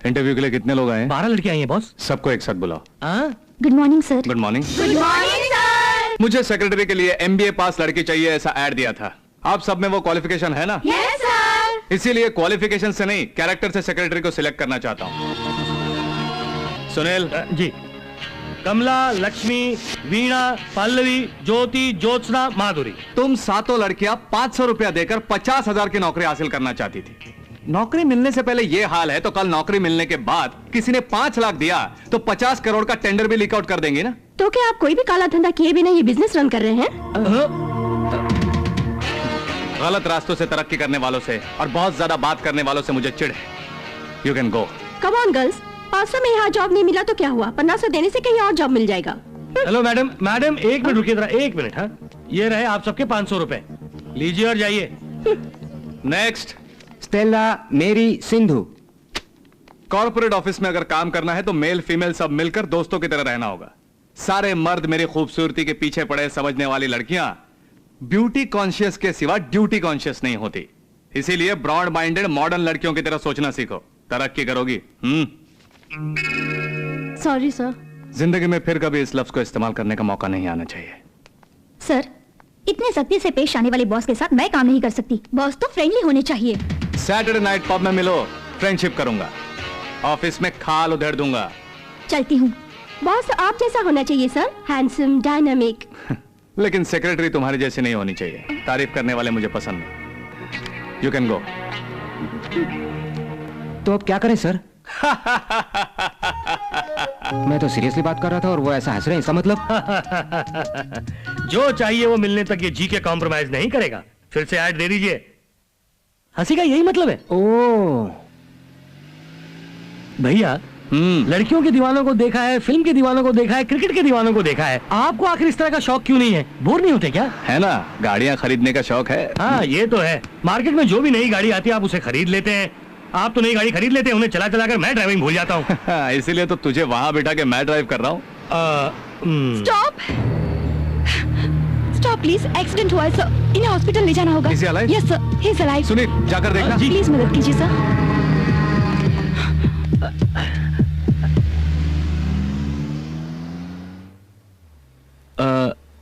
Interview के लिए कितने लोग आए हैं? 12 लड़कियां आई हैं बॉस। सबको एक साथ बुलाओ। Good morning sir. Good morning. Good morning sir. मुझे सेक्रेटरी के लिए एमबीए पास लड़की चाहिए, ऐसा ऐड दिया था। आप सब में वो क्वालिफिकेशन है ना? Yes sir. इसीलिए क्वालिफिकेशन से नहीं, कैरेक्टर से सेक्रेटरी को सिलेक्ट करना चाहता हूँ। सुनील जी। कमला, लक्ष्मी, वीणा, पल्लवी, ज्योति, ज्योत्सना, माधुरी। तुम सातों लड़कियां 500 रुपया देकर 50,000 की नौकरी हासिल करना चाहती थी। नौकरी मिलने से पहले ये हाल है तो कल नौकरी मिलने के बाद किसी ने 5 लाख दिया तो 50 करोड़ का टेंडर भी लीक आउट कर देंगे ना? तो क्या आप कोई भी काला धंधा किए बिना ये बिजनेस रन कर रहे हैं? गलत रास्तों से तरक्की करने वालों से और बहुत ज्यादा बात करने वालों से मुझे चिढ़ है। You can go. Come on girls, 500 में यहाँ जॉब नहीं मिला तो क्या हुआ? 1500 देने से कहीं और जॉब मिल जाएगा। हेलो मैडम, मैडम एक मिनट रुकिए जरा, एक मिनट। हाँ, ये रहे आप सबके 500 रुपए, लीजिए और जाइए। नेक्स्ट। स्टेला, मेरी, सिंधु। कॉर्पोरेट ऑफिस में अगर काम करना है तो मेल फीमेल सब मिलकर दोस्तों की तरह रहना होगा। सारे मर्द मेरी खूबसूरती के पीछे पड़े समझने वाली लड़कियां ब्यूटी कॉन्शियस के सिवा ड्यूटी कॉन्शियस नहीं होती। इसीलिए ब्रॉड माइंडेड मॉडर्न लड़कियों की तरह सोचना सीखो, तरक्की करोगी। Sorry sir. जिंदगी में फिर कभी इस लफ्ज को इस्तेमाल करने का मौका नहीं आना चाहिए। सर, इतने सख्ती से पेश आने वाले बॉस के साथ मैं काम नहीं कर सकती। बॉस तो फ्रेंडली होने चाहिए। सैटरडे नाइट पब में मिलो, फ्रेंडशिप करूंगा। ऑफिस में खाल उधेड़ दूंगा। चलती हूँ। बॉस आप जैसा होना चाहिए सर, हैंडसम, डायनामिक। लेकिन सेक्रेटरी तुम्हारी जैसी नहीं होनी चाहिए। तारीफ करने वाले मुझे पसंद नहीं। You can go. तो अब क्या करें सर? मैं तो सीरियसली बात कर रहा था और वो ऐसा हंस रहे हैं, इसका मतलब? जो चाहिए वो मिलने तक ये जी के कॉम्प्रोमाइज नहीं करेगा। फिर से ऐड दे दीजिए। हंसी का यही मतलब है। ओह भैया, लड़कियों के दीवानों को देखा है, फिल्म के दीवानों को देखा है, क्रिकेट के दीवानों को देखा है, आपको आखिर इस तरह का शौक क्यों नहीं है? बोर नहीं होते क्या? है ना, गाड़ियां खरीदने का शौक है। हाँ ये तो है। मार्केट में जो भी नई गाड़ी आती है आप उसे खरीद लेते हैं। आप तो नई गाड़ी खरीद लेते हैं, उन्हें चला चला कर मैं ड्राइविंग भूल जाता हूँ। इसीलिए तो तुझे वहां बिठा के मैं ड्राइव कर रहा हूँ। स्टॉप स्टॉप प्लीज, एक्सीडेंट हुआ है सर, इन्हें हॉस्पिटल ले जाना होगा। Is he alive? Yes sir, he is alive। Sunil जाकर देखना। प्लीज मदद कीजिए सर।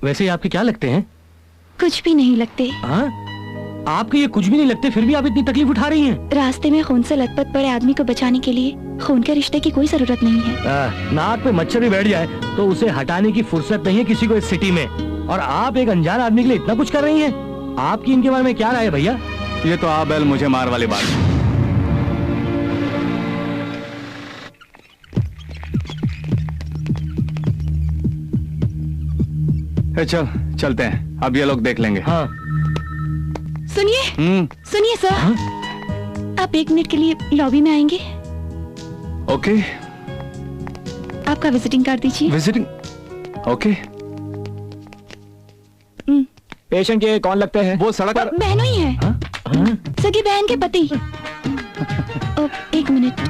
वैसे आपके क्या लगते हैं? कुछ भी नहीं लगते। हाँ? आपके ये कुछ भी नहीं लगते, फिर भी आप इतनी तकलीफ उठा रही हैं। रास्ते में खून से लथपथ पड़े आदमी को बचाने के लिए खून के रिश्ते की कोई जरूरत नहीं है। नाक पे मच्छर भी बैठ जाए तो उसे हटाने की फुर्सत नहीं है किसी को इस सिटी में, और आप एक अनजान आदमी के लिए इतना कुछ कर रही हैं। आपकी इनके बारे में क्या राय है भैया? ये तो आप बैल मुझे मार वाली बात है। चल चलते हैं, अब ये लोग देख लेंगे। हाँ। सुनिए सुनिए सर। हाँ? आप 1 मिनट के लिए लॉबी में आएंगे? ओके। आपका विजिटिंग कार्ड दीजिए। विजिटिंग? ओके। पेशेंट के कौन लगते हैं? वो सड़क पर बहनों ही है। हाँ? हाँ? सगी बहन के पति। 1 minute.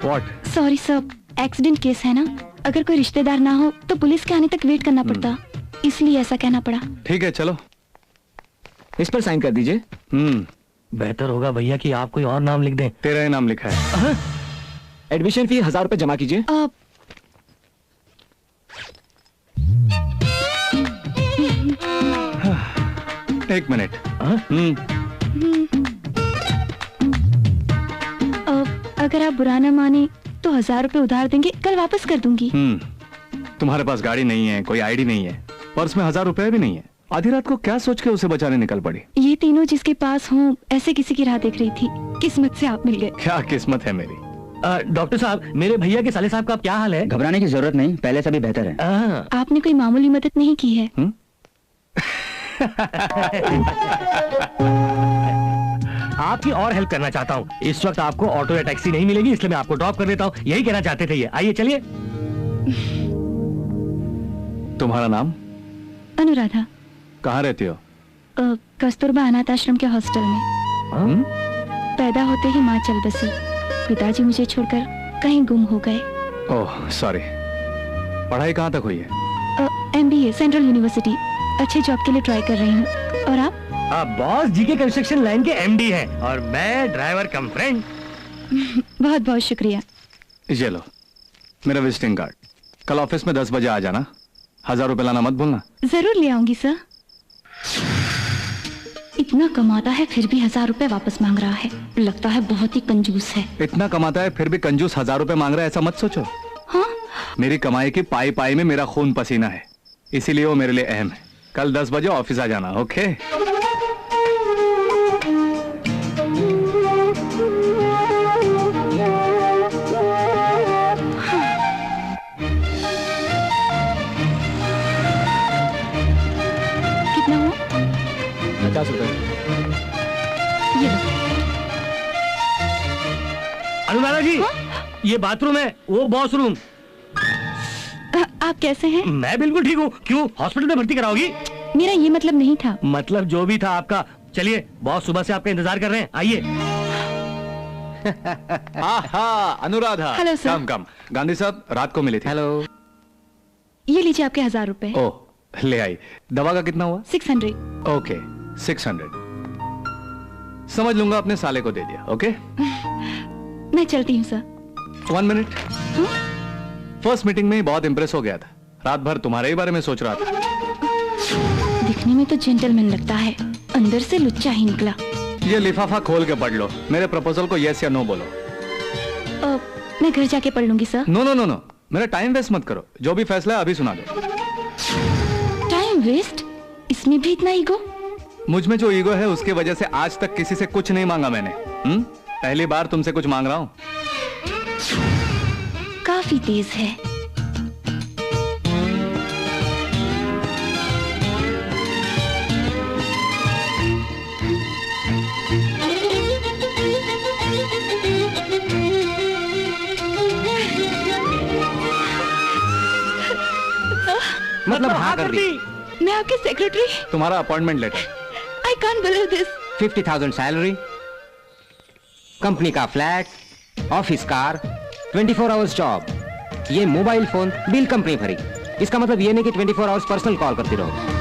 What? Sorry sir, accident case है ना, अगर कोई रिश्तेदार ना हो तो पुलिस के आने तक वेट करना पड़ता, इसलिए ऐसा कहना पड़ा। ठीक है चलो। इस पर साइन कर दीजिए। बेहतर होगा भैया कि आप कोई और नाम लिख दें। तेरा ही नाम लिखा है। एडमिशन फी 1000 रुपए जमा कीजिए। एक मिनट। अगर आप बुरा न माने तो 1000 रुपए उधार देंगे, कल वापस कर दूंगी। तुम्हारे पास गाड़ी नहीं है, कोई आईडी नहीं है, पर्स में 1000 रुपए भी नहीं है। आधी रात को क्या सोच के उसे बचाने निकल पड़ी? ये तीनों जिसके पास हों, ऐसे किसी की राह देख रही थी। किस्मत से आप मिल गए। क्या किस्मत है मेरी। डॉक्टर साहब, मेरे भैया के साले साहब का क्या हाल है? घबराने की जरूरत नहीं, पहले से भी बेहतर है। आपने कोई मामूली मदद नहीं की है। आपकी और हेल्प करना चाहता हूँ। इस वक्त आपको ऑटो या टैक्सी नहीं मिलेगी, इसलिए मैं आपको ड्रॉप कर देता हूँ। यही कहना चाहते थे ये। आइए चलिए। तुम्हारा नाम? अनुराधा। कहाँ रहती हो? कस्तूरबा अनाथ आश्रम के हॉस्टल में। पैदा होते ही माँ चल बसी, पिताजी मुझे छोड़कर कहीं गुम हो गए। Oh sorry. पढ़ाई कहाँ तक हुई है? MBA central university. अच्छे जॉब के लिए ट्राई कर रही हूँ। और आप? बॉस जीके कंस्ट्रक्शन लाइन के एमडी हैं और मैं ड्राइवर कम फ्रेंड। बहुत बहुत शुक्रिया। ये लो मेरा विजिटिंग कार्ड। कल ऑफिस में 10 बजे आ जाना। 1000 रुपए लाना मत भूलना। जरूर ले आऊंगी सर। इतना कमाता है फिर भी 1000 रुपए वापस मांग रहा है। लगता है बहुत ही कंजूस है। इतना कमाता है फिर भी कंजूस 1000 रुपए मांग रहा है, ऐसा मत सोचो। हाँ? मेरी कमाई की पाई पाई में मेरा खून पसीना है, इसीलिए वो मेरे लिए अहम है। कल 10 बजे ऑफिस आ जाना। ओके? कितना हुआ? 50 रुपए। ये लो। अनुराधा जी, ये बाथरूम है, वो बॉस रूम। आप कैसे हैं? मैं बिल्कुल ठीक हूँ। क्यों, हॉस्पिटल में भर्ती कराओगी? मेरा ये मतलब नहीं था। मतलब जो भी था आपका। चलिए, बॉस सुबह से आपका इंतजार कर रहे हैं, आइए। Anuradha. Hello sir. Come come. Gandhi साहब रात को मिले थे। हेलो। ये लीजिए आपके 1000 रुपए। ओह, ले आई। दवा का कितना हुआ? 600। ओके 600 समझ लूंगा, अपने साले को दे दिया। ओके? मैं चलती हूँ सर। 1 मिनट। फर्स्ट मीटिंग में ही बहुत इंप्रेस हो गया था। रात भर तुम्हारे ही बारे में सोच रहा था। दिखने में तो जेंटलमैन लगता है, अंदर से लुच्चा ही निकला। ये लिफाफा खोल के पढ़ लो। मेरे प्रपोजल को यस या नो बोलो। मैं घर जाके पढ़ लूंगी sir. No no no no, मेरा टाइम वेस्ट मत करो। जो भी फैसला है अभी सुना दो। Time waste? इसमें भी इतना ईगो? मुझ में जो ईगो है उसकी वजह से आज तक किसी से कुछ नहीं मांगा मैंने। पहली बार तुमसे कुछ मांग रहा हूं। काफी तेज है। मतलब हाँ कर दी। मैं आपके सेक्रेटरी? तुम्हारा appointment letter. I can't believe this. 50,000 salary, company का flat, office car, 24 hours job, ये मोबाइल फोन बिल कंपनी भरी। इसका मतलब ये नहीं कि 24 आवर्स पर्सनल कॉल करती रहो।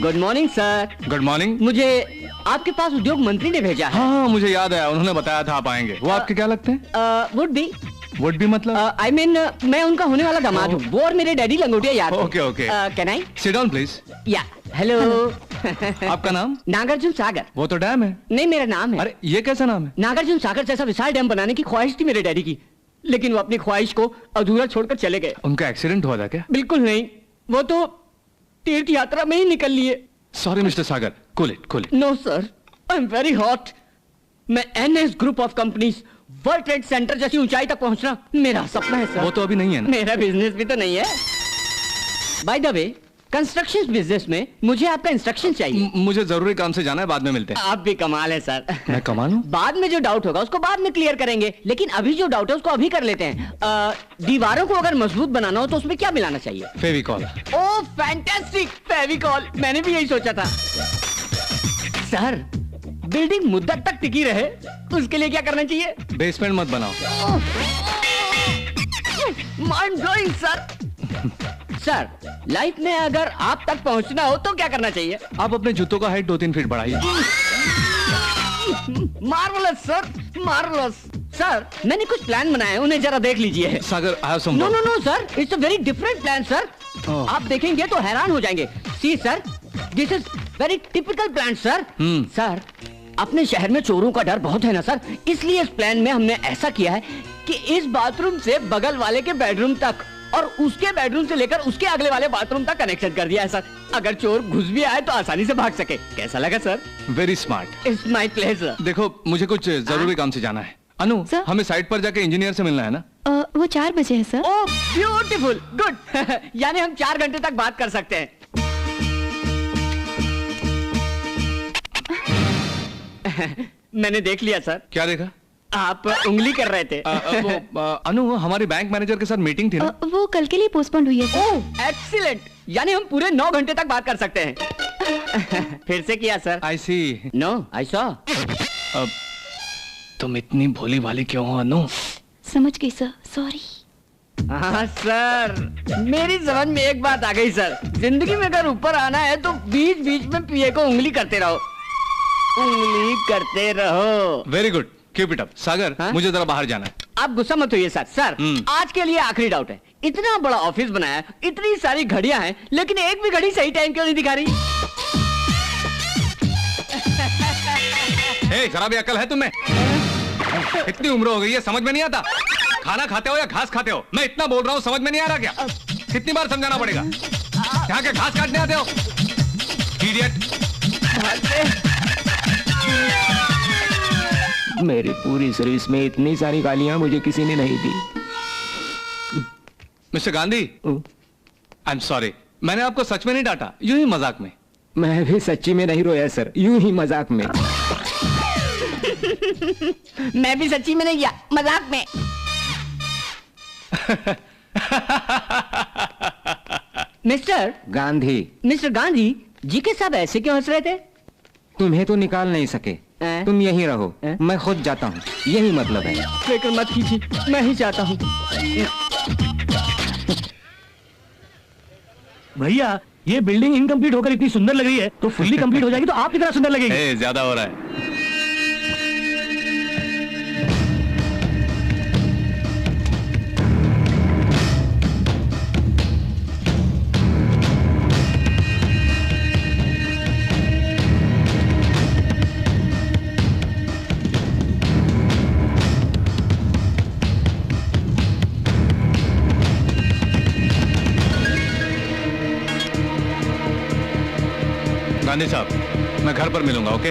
Good morning sir. Good morning. मुझे आपके पास उद्योग मंत्री ने भेजा है। हाँ मुझे याद आया, उन्होंने बताया था आप आएंगे। वो आपके क्या लगते हैं? वुड भी मतलब? आई मीन मैं उनका होने वाला दामाद हूँ। वो और मेरे डैडी लंगोटिया यार। Okay okay. Can I sit down please. या हेलो। आपका नाम? नागार्जुन सागर। वो तो डैम है। नहीं मेरा नाम है। अरे ये कैसा नाम है? नागार्जुन सागर जैसा विशाल डैम बनाने की ख्वाहिश थी मेरे डैडी की, लेकिन वो अपनी ख्वाहिश को अधूरा छोड़कर चले गए। उनका एक्सीडेंट हुआ था क्या? बिल्कुल नहीं, वो तो तीर्थ यात्रा में ही निकल लिए। Sorry mister Sagar, cool it cool it. No sir, I am very hot. मैं NS group of companies World Trade Center जैसी ऊंचाई तक पहुंचना मेरा सपना है सर। वो तो अभी नहीं है ना। मेरा बिजनेस भी तो नहीं है। By the way, construction business में मुझे आपका इंस्ट्रक्शन चाहिए। मुझे जरूरी काम से जाना है, बाद में मिलते हैं। आप भी कमाल है सर। मैं कमाल हूँ? बाद में जो डाउट होगा उसको बाद में क्लियर करेंगे, लेकिन अभी जो डाउट है उसको अभी कर लेते हैं। दीवारों को अगर मजबूत बनाना हो तो उसमें क्या मिलाना चाहिए? फेविकॉल। Oh fantastic, Fevicol. मैंने भी यही सोचा था। सर, बिल्डिंग मुद्दत तक टिकी रहे उसके लिए क्या करना चाहिए? बेसमेंट मत बनाओ। Mind blowing sir. Sir, life में अगर आप तक पहुंचना हो तो क्या करना चाहिए? आप अपने जूतों का हाइट 2-3 फीट बढ़ाइए। Marvellous sir, marvellous. सर, मैंने कुछ प्लान बनाए हैं, उन्हें जरा देख लीजिए। Sagar, I have some no work. No no sir, it's a very different plan sir. आप देखेंगे तो हैरान हो जाएंगे। See sir, this is very typical plan sir. Sir, अपने शहर में चोरों का डर बहुत है ना सर, इसलिए इस प्लान में हमने ऐसा किया है कि इस बाथरूम से बगल वाले के बेडरूम तक और उसके बेडरूम से लेकर उसके अगले वाले बाथरूम तक कनेक्शन कर दिया है सर। अगर चोर घुस भी आए तो आसानी से भाग सके। कैसा लगा sir? Very smart. It's my pleasure. देखो मुझे कुछ जरूरी काम से जाना है। अनु, सर? हमें साइट पर जाके इंजीनियर से मिलना है ना? वो 4 बजे है सर। Oh beautiful, good. यानी हम 4 घंटे तक बात कर सकते हैं। मैंने देख लिया सर। क्या देखा? आप उंगली कर रहे थे। अनु, हमारी बैंक मैनेजर के साथ मीटिंग थी ना? वो कल के लिए पोस्टपोन हुई है सर। ओह एक्सीलेंट, यानी हम पूरे 9 घंटे तक बात कर सकते हैं। फिर से किया sir. I see. No I saw. अब तुम इतनी भोली भाली क्यों हो अनु? समझ गई सर, सॉरी। हाँ सर, मेरी समझ में एक बात आ गई सर। जिंदगी में अगर ऊपर आना है तो बीच बीच में पिए को उंगली करते रहो, उंगली करते रहो। Very good, keep it up. Sagar, हाँ? मुझे जरा बाहर जाना है। आप गुस्सा मत होइए सर। सर आज के लिए आखिरी डाउट है। इतना बड़ा ऑफिस बनाया है, इतनी सारी घड़ियां हैं, लेकिन एक भी घड़ी सही टाइम क्यों नहीं दिखा रही? शराबी अकल है तुम्हें? इतनी उम्र हो गई है, समझ में नहीं आता? खाना खाते हो या घास खाते हो? मैं इतना बोल रहा हूँ, समझ में नहीं आ रहा क्या? कितनी बार समझाना पड़ेगा? यहाँ के घास काटने आते हो? इडियट। मेरी पूरी सर्विस में इतनी सारी गालियां मुझे किसी ने नहीं दी। Mister Gandhi, I am sorry, मैंने आपको सच में नहीं डांटा, यूं ही मजाक में। मैं भी सच्ची में नहीं रोया सर, यूं ही मजाक में। मैं भी सच्ची में नहीं किया, मजाक में। मिस्टर गांधी जी के साहब ऐसे क्यों हंस रहे थे? तुम्हें तो निकाल नहीं सके, तुम यहीं रहो, मैं खुद जाता हूँ, यही मतलब है। फिक्र मत कीजिए, मैं ही चाहता हूँ। भैया ये बिल्डिंग इनकम्प्लीट होकर इतनी सुंदर लग रही है, तो फुल्ली कंप्लीट हो जाएगी तो आप कितना सुंदर लगेगी। ज्यादा हो रहा है। गांधी साहब, मैं घर पर मिलूंगा, ओके?